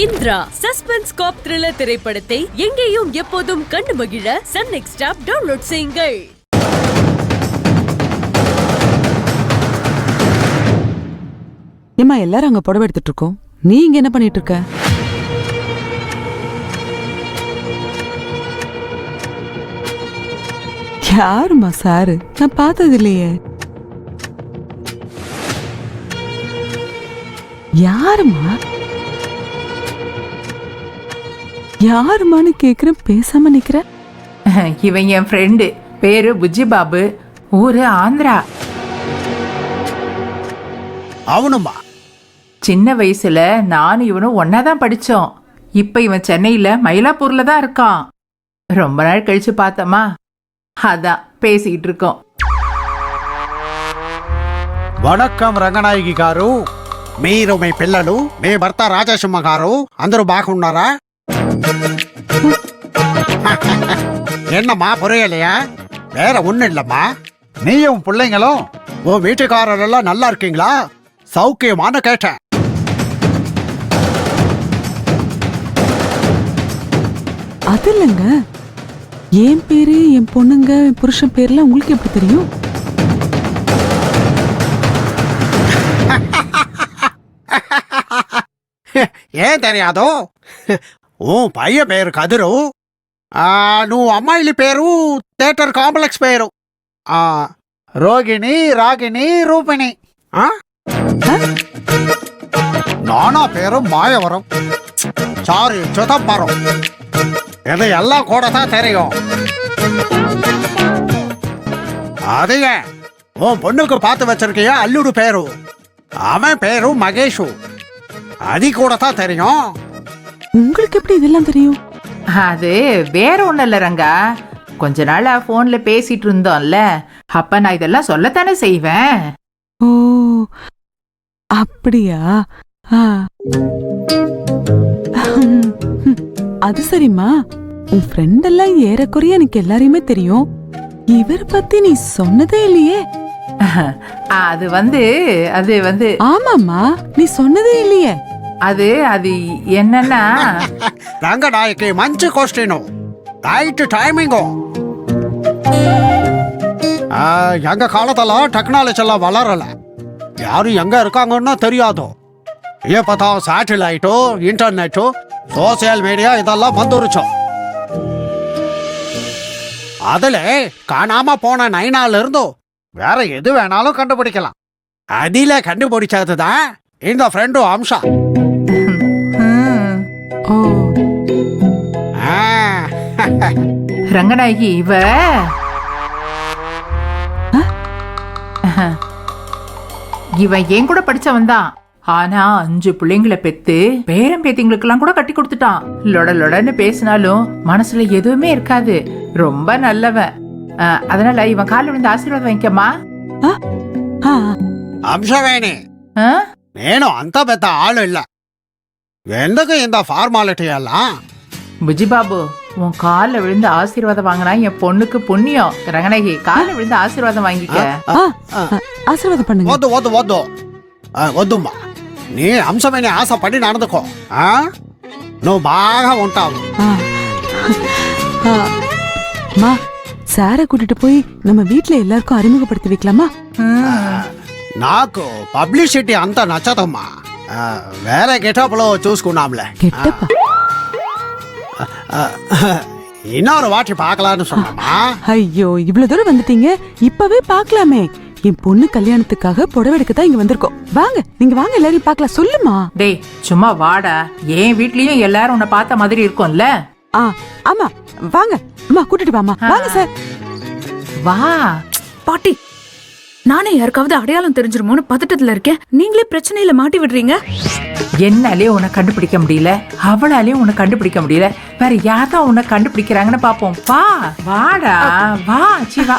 Indira suspense காப் thriller திரைப்படத்தை எங்கேயும் எப்போதும் கண்டு மகிழ சன் நெக்ஸ்ட் ஆப் டவுன்லோட் செய்யுங்கள். ஏமா எல்லாரும் அங்க புடவை எடுத்துட்டு இருக்கோம், நீ இங்க என்ன பண்ணிட்டு இருக்க? யாருமா சாரு? நான் பார்த்தது இல்லையே. யாருமா யாருமான்னு கேக்குறேன், பேசாம நிக்கிற. இவன் என் ஃப்ரெண்டு, பேரு புஜ்ஜி பாபு, ஊரு ஆந்திரா. அவனுமா? சின்ன வயசுல நானும் இவனும் ஒன்னாதான் படிச்சோம். இப்ப இவன் சென்னையில மயிலாப்பூர்ல தான் இருக்கான். ரொம்ப நாள் கழிச்சு பார்த்தோமா, அதான் பேசிக்கிட்டு இருக்கோம். వణక్కం రంగనాయకి గారు, మీరు మీ పిల్లలు, మీ భర్త రాజసింహ గారు అందరూ బాగున్నారా? என்னம்மா புரியலையா? வேற ஒண்ணும் இல்லம்மா, நீயும் பிள்ளைங்களும் உன் வீட்டுக்காரரெல்லாம் நல்லா இருக்கீங்களா, சௌக்கியமான கேட்டேன். அது இல்லைங்க, என் பேரு, என் பொண்ணுங்க, என் புருஷன் பேர்லாம் உங்களுக்கு எப்படி தெரியும்? ஏன் தெரியாதோ? உன் பையன் பேரு கதிரு, నువ్వు అమ్మాయిల పేరు థియేటర్ కాంప్లెక్స్ పేరు రోగిణి, రాగిణి, రూపిణి. நானா பேரு மாயவரம், சாரி சிதம்பரம். இது எல்லாம் கூட தான் தெரியும். அதையே உன் பொண்ணுக்கு பார்த்து வச்சிருக்கியா அல்லுடு பேரு, அவன் பேரு மகேஷு, அது கூட தான் தெரியும். உங்களுக்கு எப்படி இதெல்லாம் தெரியும்? அது வேற ஒண்ணும் இல்ல ரங்கா, கொஞ்ச நாளா போன்ல பேசிட்டு இருந்தோம்ல, அப்ப நான் இதெல்லாம் சொல்லத்தானே செய்வேன். ஓ அப்படியா? அது சரிம்மா, உன் ஃப்ரெண்ட் எல்லாம் ஏறக்குறைய எனக்கு எல்லாரையுமே தெரியும். இவர் பத்தி நீ சொன்னதே இல்லையே. அது வந்து ஆமாம்மா, நீ சொன்னதே இல்லையே. அது என்னன்னா, రంగనాయకి మంచి క్వశ్చన్, రైట్ టైమింగ్. எங்க காலத்துல டெக்னாலஜி எல்லாம் வளரல, யாரு எங்க இருக்காங்கன்னு தெரியாது. இப்பதான் சேட்டலைட்டு, இன்டர்நெட்டு, சோசியல் மீடியா இதெல்லாம் வந்துருச்சோம். அதுல காணாம போன நைனால இருந்து வேற எது வேணாலும் கண்டுபிடிக்கலாம். அதில கண்டுபிடிச்சதுதான் இந்த ஃப்ரெண்டு அம்சா. ரங்கநாயகி இவன் என் கூட படிச்சவன் தான். ஆனா 5 பிள்ளைங்களை பெத்து பேரம் பேத்திங்களுக்கு எல்லாம் கூட கட்டி கொடுத்துட்டான். லொடன்னு பேசினாலும் மனசுல எதுவுமே இருக்காது. ரொம்ப நல்லவன். அதனால இவன் காலில் விழுந்து ஆசீர்வாதம் வாங்கிக்கம்மா. అంశవేణి, నేను అంత పెద్ద ఆಳು இல்ல, ఎందుకు இந்த ஃபார்மாலிட்டி எல்லாம்? புஜி பாபு, உன் காலில் விழுந்து ஆசீர்வாதம் வாங்கினா என் பொண்ணுக்கு புண்ணியம். ரங்கநாயகி, காலில் விழுந்து ஆசீர்வாதம் வாங்கிக்க. ஆசீர்வாதம் பண்ணுங்க. వద్దు వద్దు వద్దు వద్దుమ్మా, నీ అంశమైన ఆశపడి నడదుకో, నువ్వు బాగా ఉంటావు. மா, சார கூட்டிட்டு போய் நம்ம வீட்ல எல்லாருக்கும் அறிமுகப்படுத்தி வைக்கலாமா? నాకు పబ్లిసిటీ అంత నచ్చదమ్మా, వేరే గెటప్ లో చూసుకున్నాంలే. கெட்டப்பா, இன்னொரு வாட்டி பார்க்கலான்னு சொன்னமா. ஐயோ இவ்வளவு தூரம் வந்துட்டீங்க, இப்பவே பாக்கலாமே. என் பொண்ணு கல்யாணத்துக்காக புடவை எடுக்க தான் இங்க வந்திருக்கோம். வாங்க, நீங்க வாங்க, எல்லாரையும் பார்க்கலாம். சொல்லுமா. டேய் சும்மா வாடா, என் வீட்லயும் எல்லாரும் உன்னை பார்த்த மாதிரி இருக்கும்ல. ஆமா வாங்க அம்மா, கூட்டிட்டு வாமா. வாங்க சார். வா பாட்டி, நானே யாருக்காவது அடையாளம் தெரிஞ்சிருமோன்னு பதட்டத்துல இருக்கேன். நீங்களே பிரச்சனையில மாட்டி விடுறீங்க. என்னாலே உன்னை கண்டுபிடிக்க முடியல, அவளாலே உன்னை கண்டுபிடிக்க முடியல, வேற யார்தான் உன்னை கண்டுபிடிக்கிறாங்கன்னு பாப்போம். வா வாடா, வா சிவா.